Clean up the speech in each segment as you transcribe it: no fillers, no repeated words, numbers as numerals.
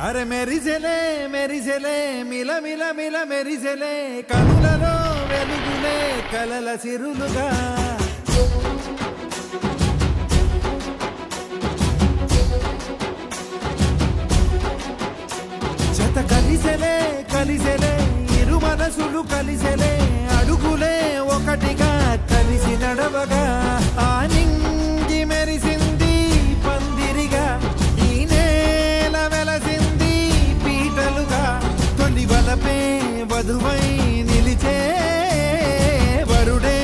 అరే మెరిసెలే మెరిసెలే మిల మిల మిల మెరిసెలే కనులలో వెలుగులే కలల సిరులుగా జత కలిసెలే కలిసెలే ఇరు మనసులు కలిసెలే అడుగులే ఒకటిగా కలిసి నడవగా ఆ నింగి మెరిసింది పందిరిగా ఈ నేల వెలసింది పీటలుగా తొలి వలపే వధువై నిలిచే వరుడే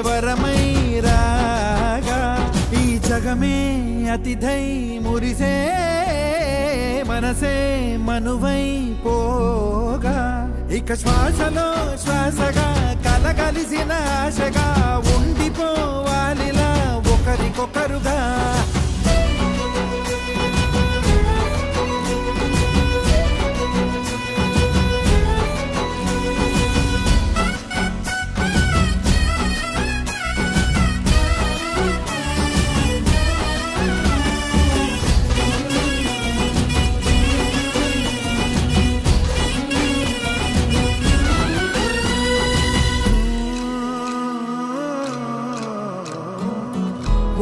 వరమై రాగా ఈ జగమే అతిథై మురిసే మనసే మనువై పోగా ఇక శ్వాసలో శ్వాసగా కలగలిసిన ఆశగా ఉండిపోవాలిలా ఒకరికొకరుగా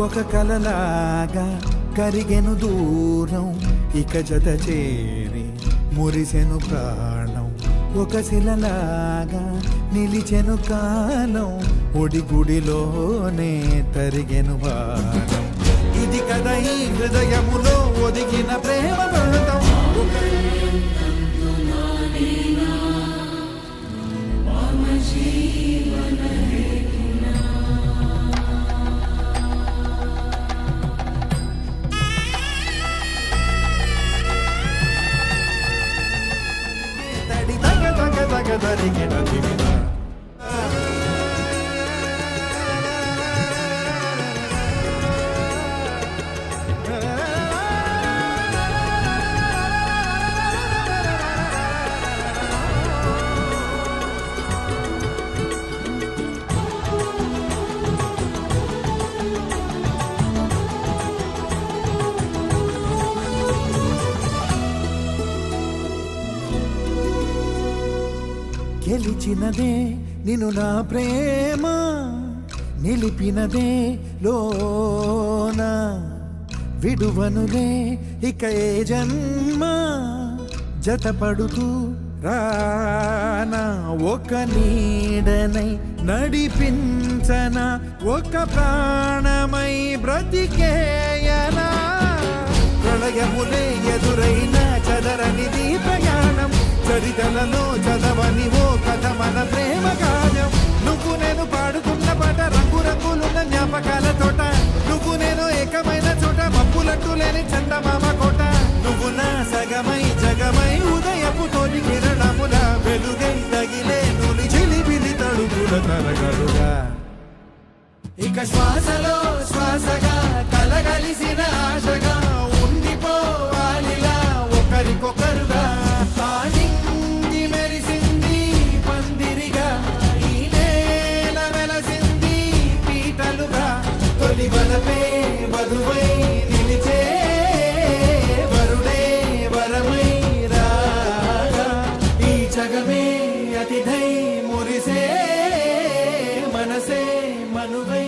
ఒక కలలాగా కరిగెను దూరం ఇక జత చేరి మురిసెను ప్రాణం ఒక శిలలాగా నిలిచెను కాలం ఒడిగుడిలోనే తరిగెను భారం ఇది కదా ఈ హృదయములో ఒదిగిన ప్రేమ బంధం జరిగిన దివిన గెలిచినదే నిన్ను నా ప్రేమ నిలిపినదే లోన విడువనులే ఇక ఏ జన్మ జతపడుతూ రానా ఒక నీడనై నడిపించన ఒక ప్రాణమై బ్రతికేయనా ప్రళయములే ఎదురైన చదరనిది ప్రయాణం చరితలలో చదవని ఓ కథ మన ప్రేమ గానం నువ్వు నేను పాడుతున్న పాట రంగు రంగులున్న జ్ఞాపకాల తోట నువ్వు నేను ఏకమైన చోట మప్పులట్టు లేని చందమామ కోట నువ్వు నా సగమై జగమై ఉదయపు తోటి కిరణముల వెలుగై తగిలే నులి చిలిబిలి తడుగుల తరగలుగా ఇక శ్వాసలో శ్వాసగా కలగలిసిన ఆశగా ఉండిపోవాలిలా ఒకరికొకరుగా వలపే వధువై నిలిచే వరుడే వరమై రాగా ఈ జగమే అతిథై మురిసే మనసే మనువై